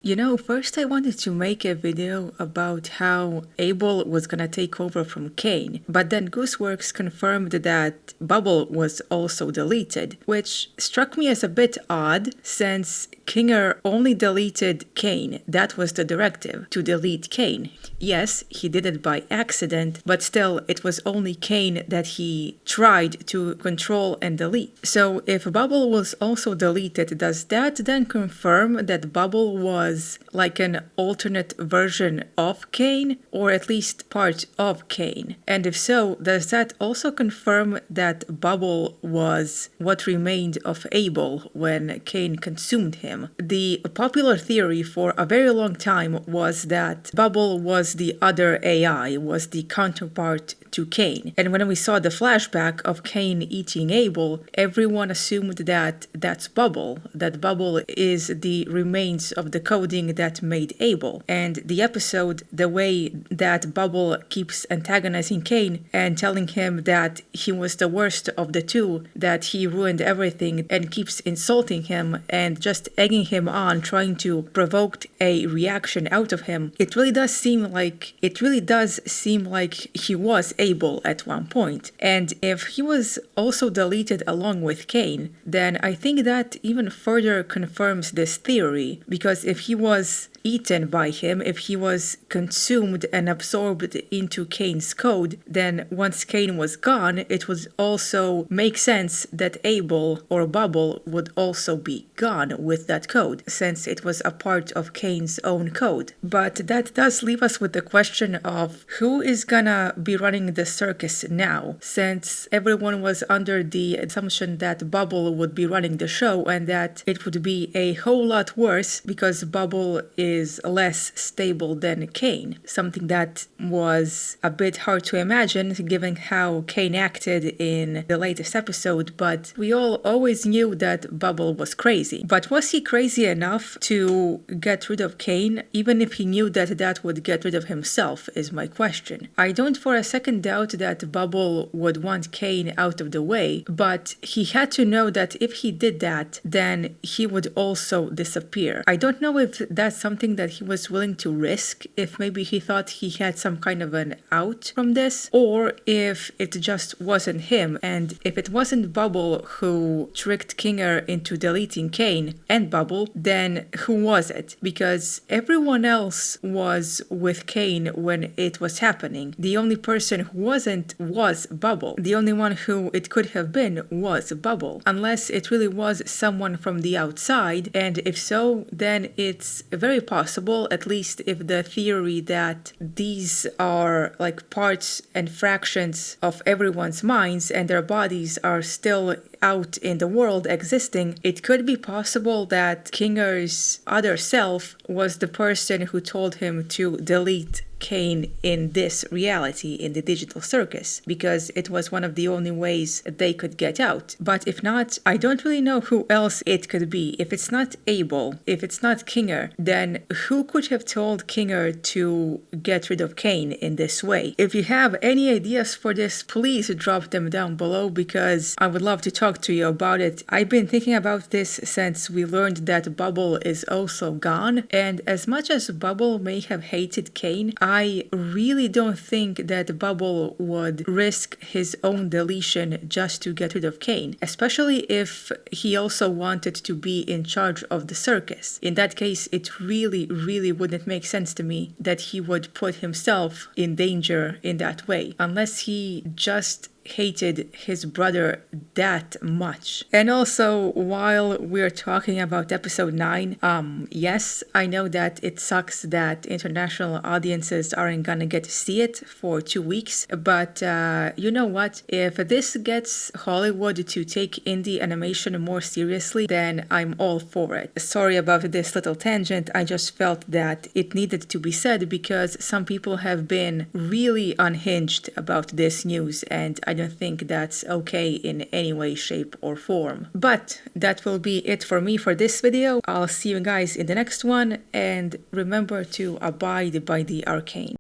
First I wanted to make a video about how Abel was gonna take over from Caine, but then Gooseworks confirmed that Bubble was also deleted, which struck me as a bit odd since Kinger only deleted Caine. That was the directive, to delete Caine. Yes, he did it by accident, but still, it was only Caine that he tried to control and delete. So if Bubble was also deleted, does that then confirm that Bubble was like an alternate version of Caine, or at least part of Caine? And if so, does that also confirm that Bubble was what remained of Abel when Caine consumed him? The popular theory for a very long time was that Bubble was the other AI, was the counterpart to Caine. And when we saw the flashback of Caine eating Abel, everyone assumed that that's Bubble, that Bubble is the remains of the coding that made Abel. And the episode, the way that Bubble keeps antagonizing Caine and telling him that he was the worst of the two, that he ruined everything, and keeps insulting him and just egging him on, trying to provoke a reaction out of him, it really does seem like he was Abel at one point. And if he was also deleted along with Caine, then I think that even further confirms this theory, because if he was eaten by him, if he was consumed and absorbed into Caine's code, then once Caine was gone, it would also make sense that Abel or Bubble would also be gone with that code, since it was a part of Caine's own code. But that does leave us with the question of who is gonna be running the circus now, since everyone was under the assumption that Bubble would be running the show and that it would be a whole lot worse because Bubble is less stable than Caine, something that was a bit hard to imagine given how Caine acted in the latest episode, but we all always knew that Bubble was crazy. But was he crazy enough to get rid of Caine, even if he knew that that would get rid of himself, is my question. I don't for a second doubt that Bubble would want Caine out of the way, but he had to know that if he did that, then he would also disappear. I don't know if that's something that he was willing to risk, if maybe he thought he had some kind of an out from this, or if it just wasn't him, and if it wasn't Bubble who tricked Kinger into deleting Caine and Bubble, then who was it? Because everyone else was with Caine when it was happening. The only person who wasn't was Bubble. The only one who it could have been was Bubble, unless it really was someone from the outside, and if so, then it's very possible, at least if the theory that these are like parts and fractions of everyone's minds and their bodies are still out in the world existing, it could be possible that Kinger's other self was the person who told him to delete Caine in this reality, in the digital circus, because it was one of the only ways they could get out. But if not, I don't really know who else it could be. If it's not Abel, if it's not Kinger, then who could have told Kinger to get rid of Caine in this way? If you have any ideas for this, please drop them down below, because I would love to talk to you about it. I've been thinking about this since we learned that Bubble is also gone, and as much as Bubble may have hated Caine, I really don't think that Bubble would risk his own deletion just to get rid of Caine, especially if he also wanted to be in charge of the circus. In that case, it really wouldn't make sense to me that he would put himself in danger in that way, unless he just hated his brother that much. And also, while we're talking about episode 9, yes, I know that it sucks that international audiences aren't gonna get to see it for 2 weeks, but you know what? If this gets Hollywood to take indie animation more seriously, then I'm all for it. Sorry about this little tangent, I just felt that it needed to be said because some people have been really unhinged about this news, and I don't think that's okay in any way, shape, or form. But that will be it for me for this video. I'll see you guys in the next one, and remember to abide by the arcane.